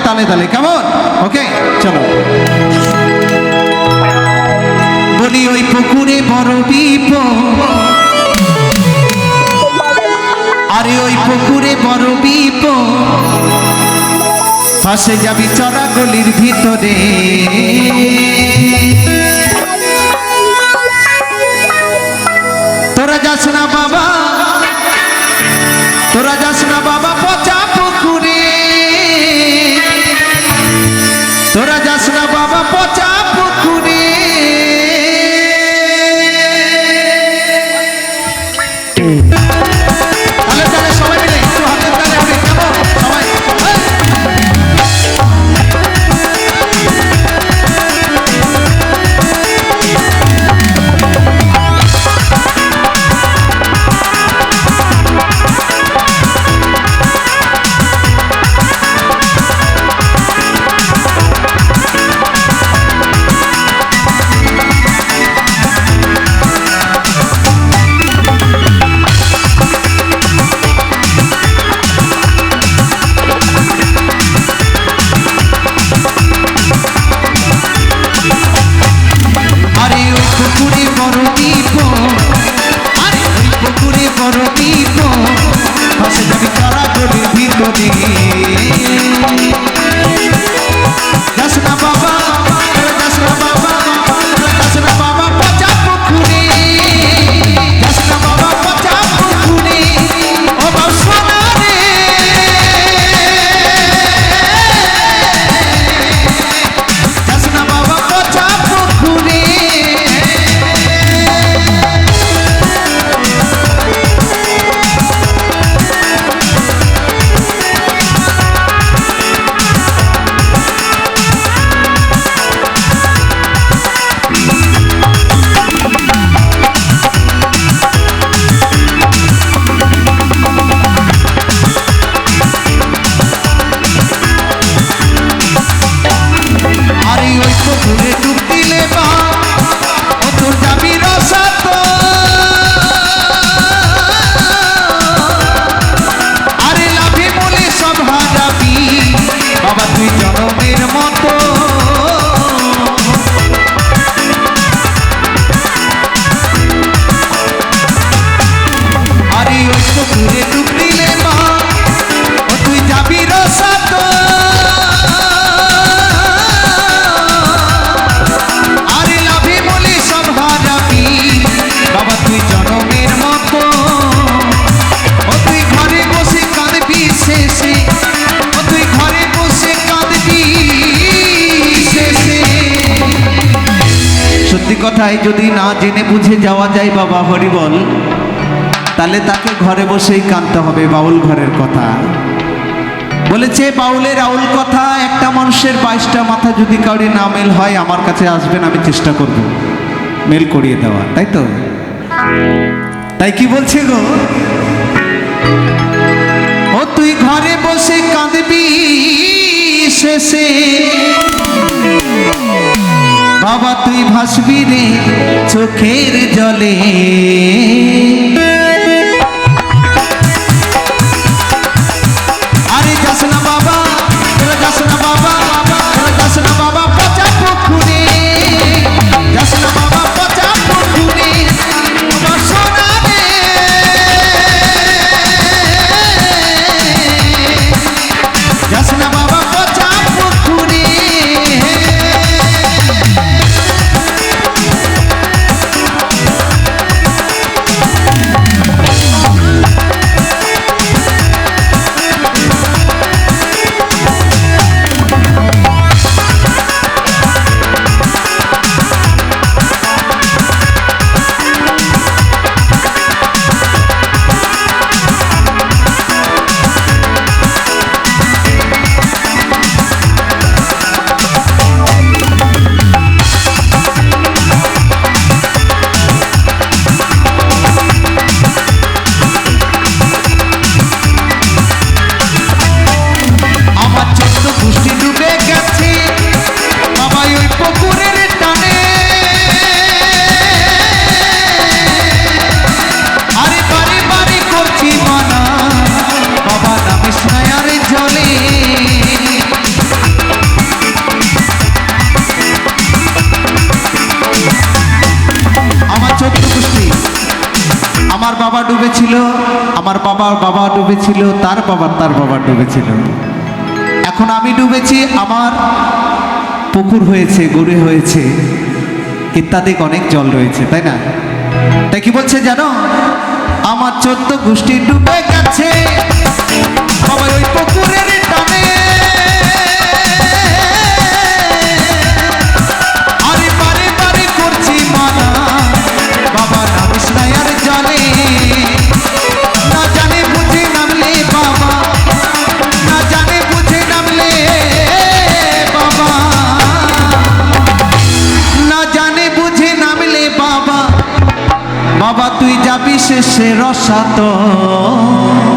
তালে তালে, কেমন? ওকে চলো। বলি ওই পুকুরে বড় বিপদ, আরে ওই পুকুরে বড় বিপদ, ফাঁসে যাবি চড়া গলির ভিতরে। তোরা যাস না বাবা, তোরা যাস না বাবা পচা পুকুরে, তোরা যাস না বাবা পচা পুকুরে। তাহলে তাহলে সবাই মিলে একটু হাতের তালে হবে, কেমন সবাই? কথায় যদি না জেনে বুঝে যাওয়া যায় বাবা হরিবল, তাহলে তাকে ঘরে বসেই কাঁদতে হবে বাউল ঘরের কথা। বলেছে বাউলের আউল কথা, একটা মানুষের 22টা মাথা যদি কাউরি না মেল হয় আমার কাছে আসবেন, আমি চেষ্টা করব মেল করিয়ে দেওয়া, তাই তো? তাই কি বলছে গো, ও তুই ঘরে বসে কাঁদবি শেষে, বাবা তুই ভাসবি রে চোখের জলে। আরে যাস না বাবা, তোরা যাস না বাবা, তোরা যাস না বাবা পচা পুকুরে, যাস না বাবা পচা পুকুরে, আমার সোনা রে, যাস না বাবা পচা পুকুরে। বাবা ডুবেছিল, তার বাবা ডুবেছিল। এখন আমি ডুবেছি, আমার পুকুর হয়েছে, গড়ে হয়েছে, ইত্যাদি অনেক জল রয়েছে, তাই না? তাই কি বলছে জানো? আমার 14 গোষ্ঠী ডুবে গেছে বাবা ওই পুকুরের টানে। আরে বারে বারে করছি মানা, বাবা নামিস না আর জলে। না জানে বুঝে নামলে বাবা, না জানে বুঝে নামলে বাবা, না জানে বুঝে নামলে বাবা, বাবা তুই যাবি শেষে রসাতল।